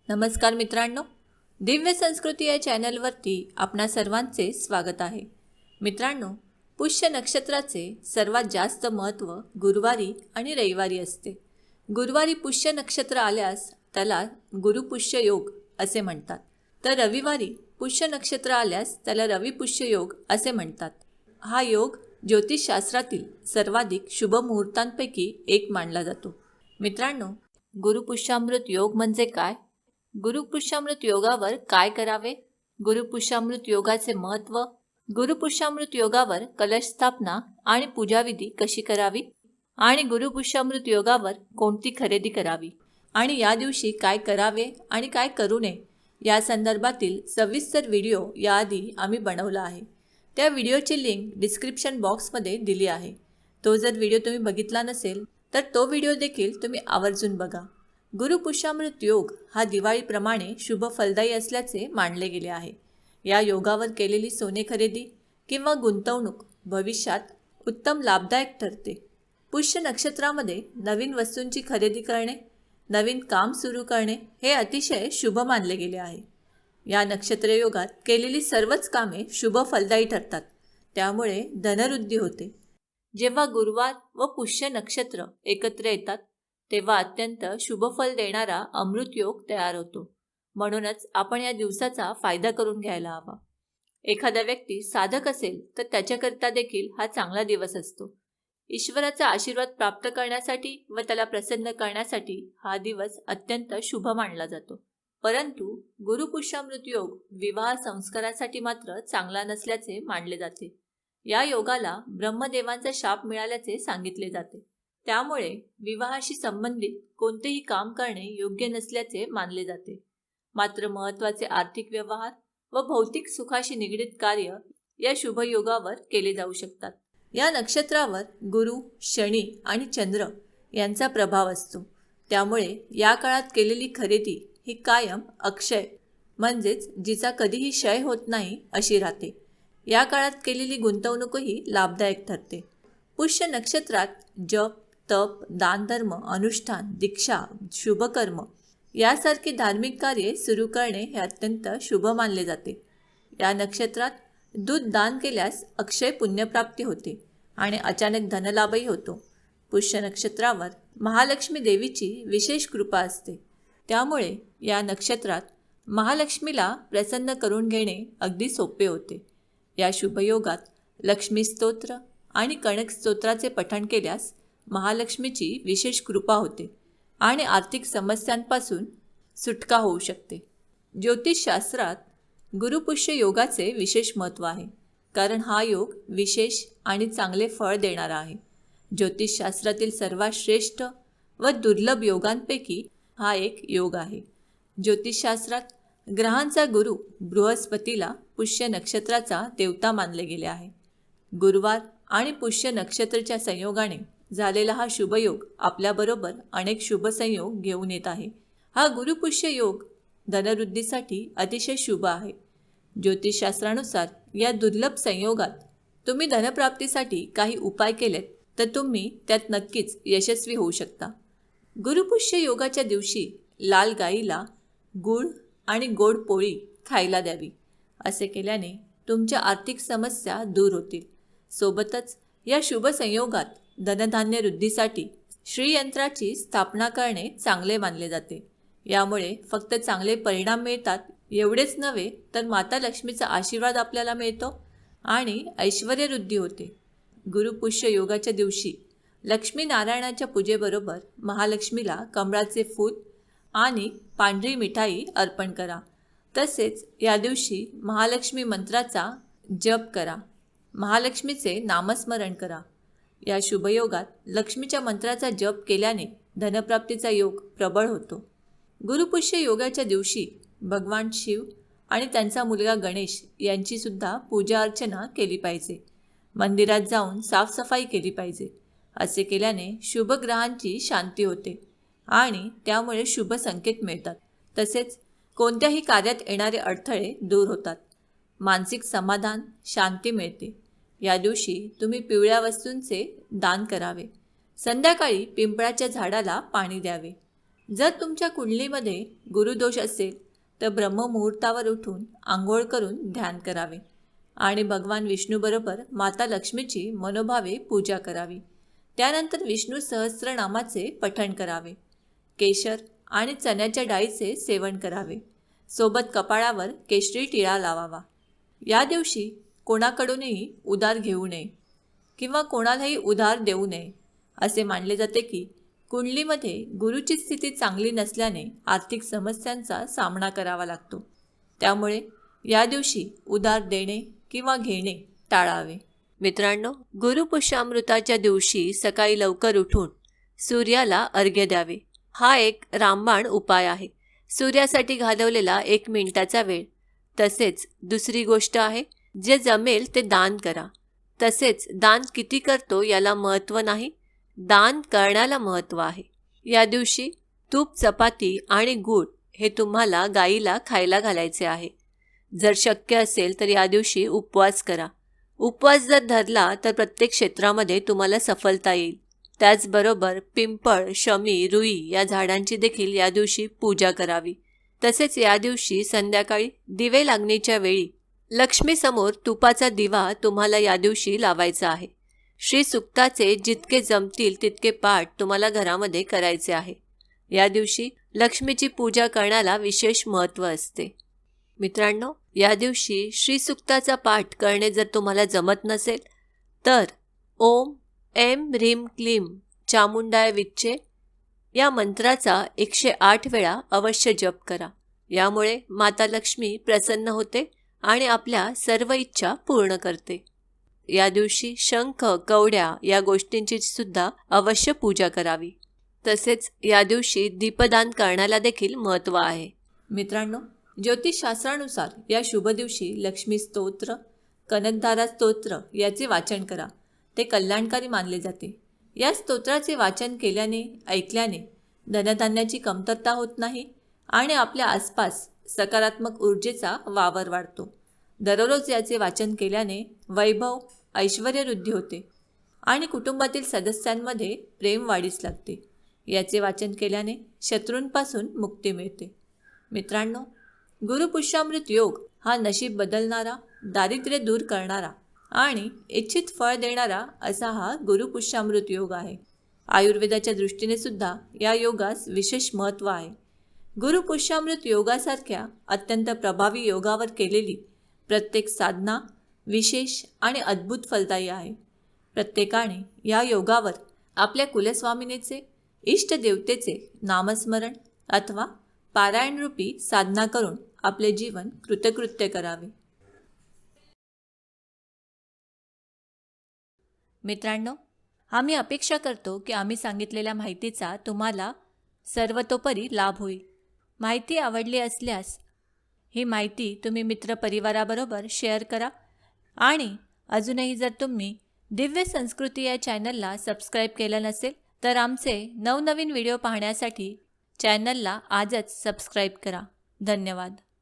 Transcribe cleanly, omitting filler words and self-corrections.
नमस्कार मित्रांनो, दिव्य संस्कृती या चॅनलवरती आपणा सर्वांचे स्वागत आहे. मित्रांनो, पुष्य नक्षत्राचे सर्वात जास्त महत्त्व गुरुवारी आणि रविवारी असते. गुरुवारी पुष्य नक्षत्र आल्यास त्याला गुरुपुष्य योग असे म्हणतात, तर रविवारी पुष्य नक्षत्र आल्यास त्याला रविपुष्य योग असे म्हणतात. हा योग ज्योतिषशास्त्रातील सर्वाधिक शुभ मुहूर्तांपैकी एक मानला जातो. मित्रांनो, गुरुपुष्यामृत योग म्हणजे काय? गुरुपुष्यामृत योगावर काय करावे? गुरुपुष्यामृत योगाचे महत्त्व, गुरुपुष्यामृत योगावर कलश स्थापना आणि पूजाविधी कशी करावी, आणि गुरुपुष्यामृत योगावर कोणती खरेदी करावी, आणि या दिवशी काय करावे आणि काय करू नये या संदर्भातील सविस्तर व्हिडिओ याआधी आम्ही बनवला आहे. त्या व्हिडिओची लिंक डिस्क्रिप्शन बॉक्समध्ये दिली आहे. तो जर व्हिडिओ तुम्ही बघितला नसेल तर तो व्हिडिओ देखील तुम्ही आवर्जून बघा. गुरुपुष्यामृत योग हा दिवाळीप्रमाणे शुभ फलदायी असल्याचे मानले गेले आहे. या योगावर केलेली सोने खरेदी किंवा गुंतवणूक भविष्यात उत्तम लाभदायक ठरते. पुष्य नक्षत्रामध्ये नवीन वस्तूंची खरेदी करणे, नवीन काम सुरू करणे हे अतिशय शुभ मानले गेले आहे. या नक्षत्रयोगात केलेली सर्वच कामे शुभ फलदायी ठरतात, त्यामुळे धनवृद्धी होते. जेव्हा गुरुवार व पुष्य नक्षत्र एकत्र येतात तेव्हा अत्यंत शुभ फल देणारा अमृत योग तयार होतो. म्हणूनच आपण या दिवसाचा फायदा करून घ्यायला हवा. एखादा व्यक्ती साधक असेल तर त्याच्याकरिता देखील हा चांगला दिवस असतो. ईश्वराचा आशीर्वाद प्राप्त करण्यासाठी व त्याला प्रसन्न करण्यासाठी हा दिवस अत्यंत शुभ मानला जातो. परंतु गुरुपुष्यामृत योग विवाह संस्कारासाठी मात्र चांगला नसल्याचे मानले जाते. या योगाला ब्रह्मदेवांचा शाप मिळाल्याचे सांगितले जाते. त्यामुळे विवाहाशी संबंधित कोणतेही काम करणे योग्य नसल्याचे मानले जाते. मात्र महत्त्वाचे आर्थिक व्यवहार व भौतिक सुखाशी निगडीत कार्य या शुभ योगावर केले जाऊ शकतात. या नक्षत्रावर गुरु, शनी आणि चंद्र यांचा प्रभाव असतो. त्यामुळे या काळात केलेली खरेदी ही कायम अक्षय म्हणजेच जिचा कधीही क्षय होत नाही अशी राहते. या काळात केलेली गुंतवणूकही लाभदायक ठरते. पुष्य नक्षत्रात जप, तप, दानधर्म, अनुष्ठान, दीक्षा, शुभकर्म यासारखी धार्मिक कार्ये सुरू करणे हे अत्यंत शुभ मानले जाते. या नक्षत्रात दूध दान केल्यास अक्षय पुण्यप्राप्ती होते आणि अचानक धनलाभही होतो. पुष्य नक्षत्रावर महालक्ष्मी देवीची विशेष कृपा असते. त्यामुळे या नक्षत्रात महालक्ष्मीला प्रसन्न करून घेणे अगदी सोपे होते. या शुभयोगात लक्ष्मी स्तोत्र आणि कणक स्तोत्राचे पठण केल्यास महालक्ष्मीची विशेष कृपा होते आणि आर्थिक समस्यांपासून सुटका होऊ शकते. ज्योतिषशास्त्रात गुरुपुष्य योगाचे विशेष महत्त्व आहे, कारण हा योग विशेष आणि चांगले फळ देणारा आहे. ज्योतिषशास्त्रातील सर्वात श्रेष्ठ व दुर्लभ योगांपैकी हा एक योग आहे. ज्योतिषशास्त्रात ग्रहांचा गुरु बृहस्पतीला पुष्य नक्षत्राचा देवता मानले गेले आहे. गुरुवार आणि पुष्य नक्षत्राच्या संयोगाने झालेला हा शुभयोग आपल्याबरोबर अनेक शुभ संयोग घेऊन येत आहे. हा गुरुपुष्य योग धनवृद्धीसाठी अतिशय शुभ आहे. ज्योतिषशास्त्रानुसार या दुर्लभ संयोगात तुम्ही धनप्राप्तीसाठी काही उपाय केलेत तर तुम्ही त्यात नक्कीच यशस्वी होऊ शकता. गुरुपुष्य योगाच्या दिवशी लाल गाईला गूळ आणि गोड पोळी खायला द्यावी. असे केल्याने तुमच्या आर्थिक समस्या दूर होतील. सोबतच या शुभ संयोगात धनधान्य वृद्धीसाठी श्रीयंत्राची स्थापना करणे चांगले मानले जाते. यामुळे फक्त चांगले परिणाम मिळतात एवढेच नव्हे तर माता लक्ष्मीचा आशीर्वाद आपल्याला मिळतो आणि ऐश्वर्यवृद्धी होते. गुरुपुष्य योगाच्या दिवशी लक्ष्मी नारायणाच्या पूजेबरोबर महालक्ष्मीला कमळाचे फूल आणि पांढरी मिठाई अर्पण करा. तसेच या दिवशी महालक्ष्मी मंत्राचा जप करा. महालक्ष्मीचे नामस्मरण करा. या शुभयोगात लक्ष्मीच्या मंत्राचा जप केल्याने धनप्राप्तीचा योग प्रबळ होतो. गुरुपुष्य योगाच्या दिवशी भगवान शिव आणि त्यांचा मुलगा गणेश यांची सुद्धा पूजा अर्चना केली पाहिजे. मंदिरात जाऊन साफसफाई केली पाहिजे. असे केल्याने शुभ ग्रहांची शांती होते आणि त्यामुळे शुभ संकेत मिळतात. तसेच कोणत्याही कार्यात येणारे अडथळे दूर होतात. मानसिक समाधान, शांती मिळते. या दिवशी तुम्ही पिवळ्या वस्तूंचे दान करावे. संध्याकाळी पिंपळाच्या झाडाला पाणी द्यावे. जर तुमच्या कुंडलीमध्ये गुरुदोष असेल तर ब्रह्ममुहूर्तावर उठून आंघोळ करून ध्यान करावे आणि भगवान विष्णूबरोबर माता लक्ष्मीची मनोभावे पूजा करावी. त्यानंतर विष्णू सहस्त्रनामाचे पठण करावे. केशर आणि चण्याच्या डाळीचे सेवन करावे. सोबत कपाळावर केशरी टिळा लावावा. या दिवशी कोणाकडूनही उधार घेऊ नये किंवा कोणालाही उधार देऊ नये. असे मानले जाते की कुंडलीमध्ये गुरुची स्थिती चांगली नसल्याने आर्थिक समस्यांचा सामना करावा लागतो. त्यामुळे या दिवशी उधार देणे किंवा घेणे टाळावे. मित्रांनो, गुरुपुष्यामृताच्या दिवशी सकाळी लवकर उठून सूर्याला अर्घ्य द्यावे. हा एक रामबाण उपाय आहे. सूर्यासाठी घालवलेला 1 मिनिटाचा वेळ. तसेच दुसरी गोष्ट आहे, जे जमेल ते दान करा. तसेच दान किती करतो याला महत्त्व नाही, दान करण्याला महत्त्व आहे. या दिवशी तूप, चपाती आणि गूळ हे तुम्हाला गाईला खायला घालायचे आहे. जर शक्य असेल तर या दिवशी उपवास करा. उपवास जर धरला तर प्रत्येक क्षेत्रामध्ये तुम्हाला सफलता येईल. त्याचबरोबर पिंपळ, शमी, रुई या झाडांची देखील या दिवशी पूजा करावी. तसेच या दिवशी संध्याकाळी दिवे लागणीच्या वेळी लक्ष्मीसमोर तुपाचा दिवा तुम्हाला या दिवशी लावायचा आहे. श्री सुक्ताचे जितके जमतील तितके पाठ तुम्हाला घरामध्ये करायचे आहे. या दिवशी लक्ष्मीची पूजा करण्याला विशेष महत्त्व असते. मित्रांनो, या दिवशी श्री सुक्ताचा पाठ करणे जर तुम्हाला जमत नसेल तर ओम ऐं ह्रीं क्लीं चामुंडाय विच्चे या मंत्राचा 108 वेळा अवश्य जप करा. यामुळे माता लक्ष्मी प्रसन्न होते आणि आपल्या सर्व इच्छा पूर्ण करते. या दिवशी शंख, कवड्या या गोष्टींची सुद्धा अवश्य पूजा करावी. तसेच या दिवशी दीपदान करण्याला देखील महत्त्व आहे. मित्रांनो, ज्योतिषशास्त्रानुसार या शुभ दिवशी लक्ष्मी स्तोत्र, कनकधारा स्तोत्र याचे वाचन करा. ते कल्याणकारी मानले जाते. या स्तोत्राचे वाचन केल्याने, ऐकल्याने धनधान्याची कमतरता होत नाही आणि आपल्या आसपास सकारात्मक ऊर्जेचा वावर वाढतो. दररोज याचे वाचन केल्याने वैभव, ऐश्वर्यवृद्धी होते आणि कुटुंबातील सदस्यांमध्ये प्रेम वाढीस लागते. याचे वाचन केल्याने शत्रूंपासून मुक्ती मिळते. मित्रांनो, गुरुपुष्यामृत योग हा नशीब बदलणारा, दारिद्र्य दूर करणारा आणि इच्छित फळ देणारा असा हा गुरुपुष्यामृत योग आहे. आयुर्वेदाच्या दृष्टीने सुद्धा या योगास विशेष महत्त्व आहे. गुरुपुष्यामृत योगासारख्या अत्यंत प्रभावी योगावर केलेली प्रत्येक साधना विशेष आणि अद्भुत फलदायी आहे. प्रत्येकाने या योगावर आपल्या कुलस्वामिनीचे, इष्टदेवतेचे नामस्मरण अथवा पारायणरूपी साधना करून आपले जीवन कृतकृत्य करावे. मित्रांनो, आम्ही अपेक्षा करतो की आम्ही सांगितलेल्या माहितीचा तुम्हाला सर्वतोपरी लाभ होईल. माहिती आवडली असल्यास ही माहिती तुम्ही मित्रपरिवाराबरोबर शेअर करा आणि अजूनही जर तुम्ही दिव्य संस्कृती या चॅनलला सबस्क्राईब केलं नसेल तर आमचे नवनवीन व्हिडिओ पाहण्यासाठी चॅनलला आजच सबस्क्राईब करा. धन्यवाद.